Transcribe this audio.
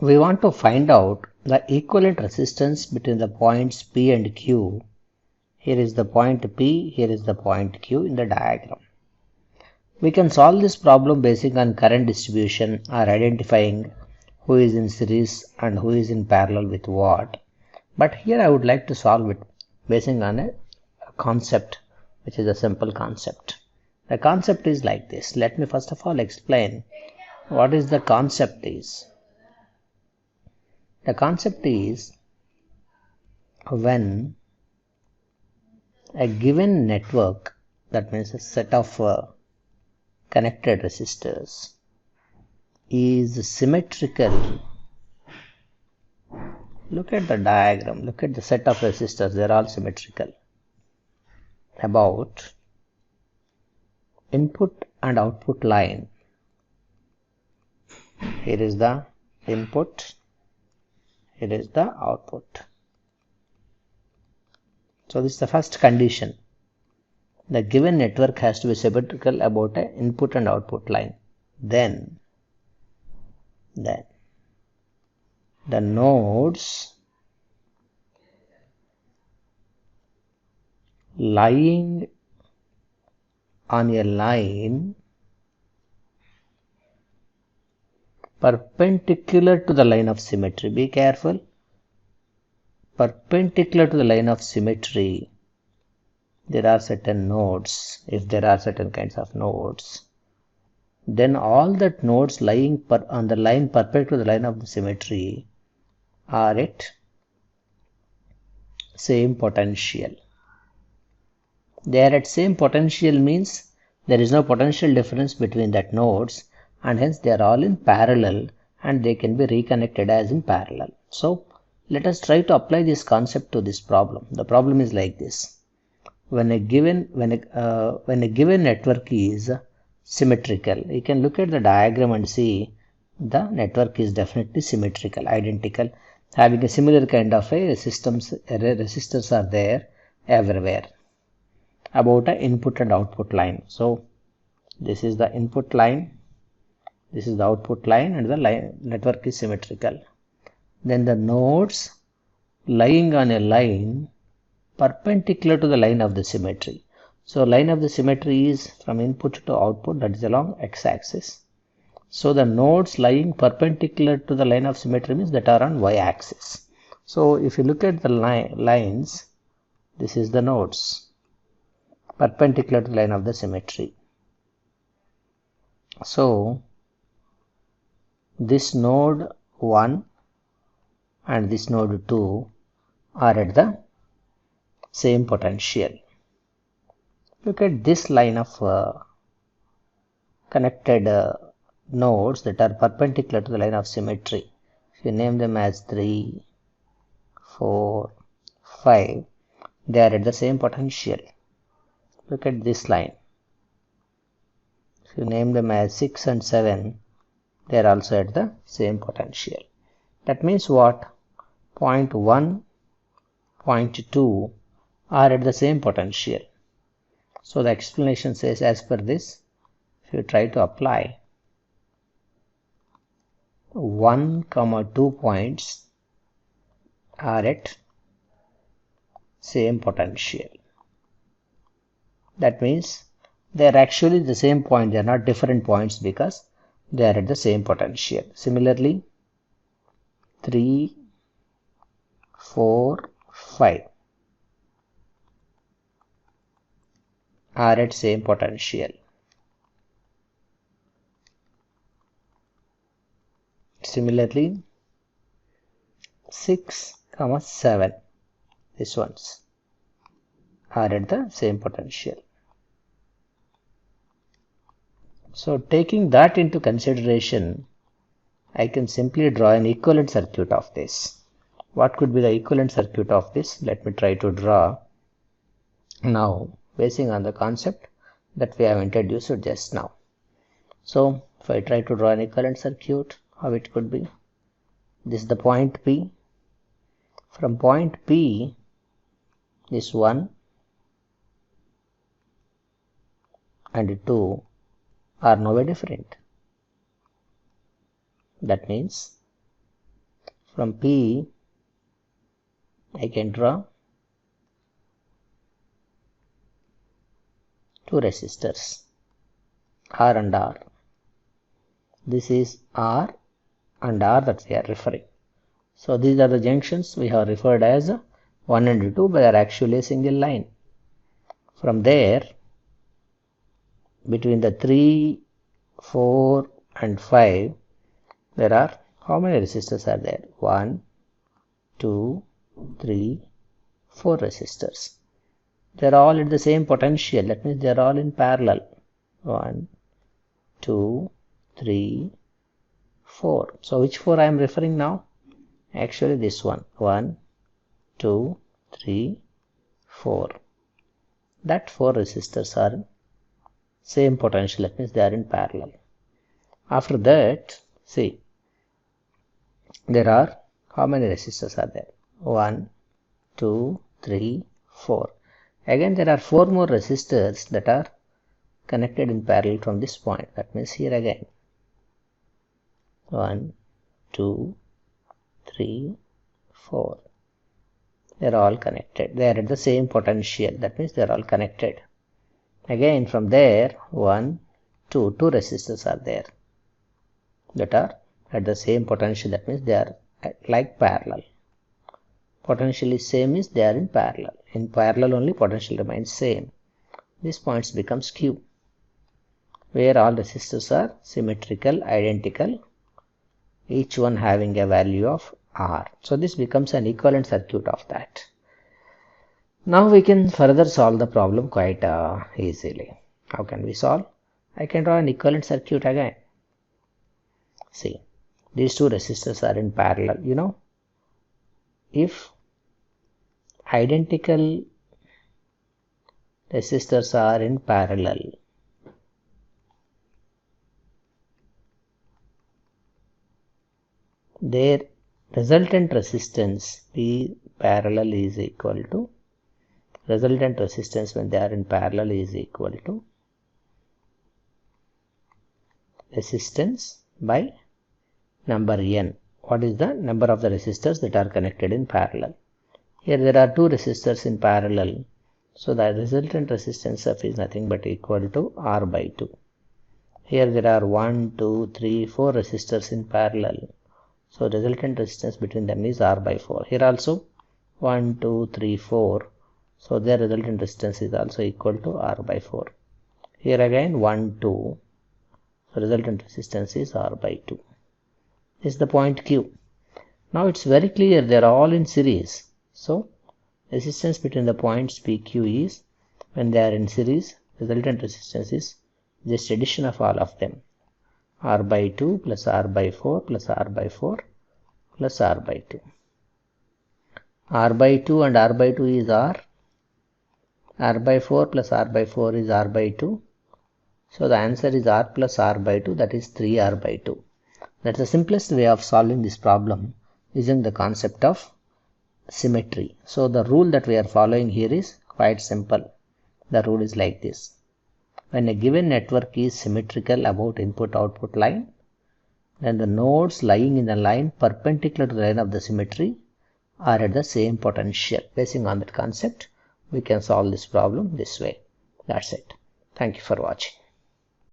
we want to find out the equivalent resistance between the points P and Q. Here is the point P, here is the point Q in the diagram. We can solve this problem based on current distribution or identifying who is in series and who is in parallel with what. But here I would like to solve it based on a concept, which is a simple concept. The concept is like this. Let me first of all explain what is the concept is. The concept is when a given network, that means a set of connected resistors, is symmetrical. Look at the diagram, look at the set of resistors, they are all symmetrical about input and output line. Here is the input, here is the output. So this is the first condition. The given network has to be symmetrical about an input and output line. Then the nodes lying on a line perpendicular to the line of symmetry. Be careful. Perpendicular to the line of symmetry, there are certain nodes. If there are certain kinds of nodes, then all that nodes lying on the line perpendicular to the line of the symmetry are at same potential. They are at same potential means there is no potential difference between that nodes, and hence they are all in parallel and they can be reconnected as in parallel. So let us try to apply this concept to this problem. The problem is like this. When a given network is symmetrical, you can look at the diagram and see the network is definitely symmetrical, identical, having a similar kind of a resistors are there everywhere about an input and output line. So this is the input line, this is the output line, and the network is symmetrical. Then the nodes lying on a line perpendicular to the line of the symmetry. So line of the symmetry is from input to output, that is along x-axis. So the nodes lying perpendicular to the line of symmetry means that are on y-axis. So if you look at the lines, this is the nodes perpendicular to the line of the symmetry. So this node 1 and this node 2 are at the same potential. Look at this line of connected nodes that are perpendicular to the line of symmetry. If you name them as 3, 4, 5, they are at the same potential. Look at this line. If you name them as 6 and 7, they are also at the same potential. That means what? Point 1, point 2 are at the same potential. So the explanation says, as per this, if you try to apply 1, 2 points are at same potential. That means they are actually the same point, they are not different points because they are at the same potential. Similarly, 3, 4, 5 are at same potential. Similarly, 6, 7, these ones are at the same potential. So taking that into consideration, I can simply draw an equivalent circuit of this. What could be the equivalent circuit of this? Let me try to draw now, basing on the concept that we have introduced just now. So if I try to draw an equivalent circuit, how it could be? This is the point P. From point P, this 1 and 2 are nowhere different. That means From P, I can draw two resistors, R and R. This is R and R that we are referring. So these are the junctions we have referred as 1 and 2, but they are actually a single line. From there, between the 3, 4 and 5, there are how many resistors are there? 1, 2, 3, 4 resistors. They are all at the same potential. That means they are all in parallel. 1, 2, 3, 4. So which 4 I am referring now? Actually this one. 1, 2, 3, 4. That 4 resistors are in same potential. That means they are in parallel. After that, see, there are how many resistors are there? 1, 2, 3, 4. Again there are 4 more resistors that are connected in parallel from this point. That means here again 1, 2, 3, 4. They are all connected. They are at the same potential. That means they are all connected. Again from there 1, 2 resistors are there that are at the same potential. That means they are like parallel. Potential is same is they are in parallel. In parallel only potential remains same. This points becomes Q, where all resistors are symmetrical, identical, each one having a value of R. So this becomes an equivalent circuit of that. Now we can further solve the problem quite easily. How can we solve? I can draw an equivalent circuit again. See, these two resistors are in parallel. You know, if identical resistors are in parallel, their resultant resistance P parallel is equal to, resultant resistance when they are in parallel is equal to resistance by number n. What is the number of the resistors that are connected in parallel? Here there are two resistors in parallel, so the resultant resistance of is nothing but equal to R by 2. Here there are 1, 2, 3, 4 resistors in parallel, so resultant resistance between them is R by 4. Here also 1, 2, 3, 4, so their resultant resistance is also equal to R by 4. Here again 1, 2, so resultant resistance is R by 2. This is the point Q. Now it's very clear they are all in series. So resistance between the points PQ is, when they are in series, resultant resistance is just addition of all of them. R by 2 plus R by 4 plus R by 4 plus R by 2. R by 2 and R by 2 is R. R by 4 plus R by 4 is R by 2. So the answer is R plus R by 2, that is 3R by 2. That's the simplest way of solving this problem using the concept of symmetry. So the rule that we are following here is quite simple. The rule is like this. When a given network is symmetrical about input-output line, then the nodes lying in the line perpendicular to the line of the symmetry are at the same potential. Basing on that concept, we can solve this problem this way. That's it. Thank you for watching.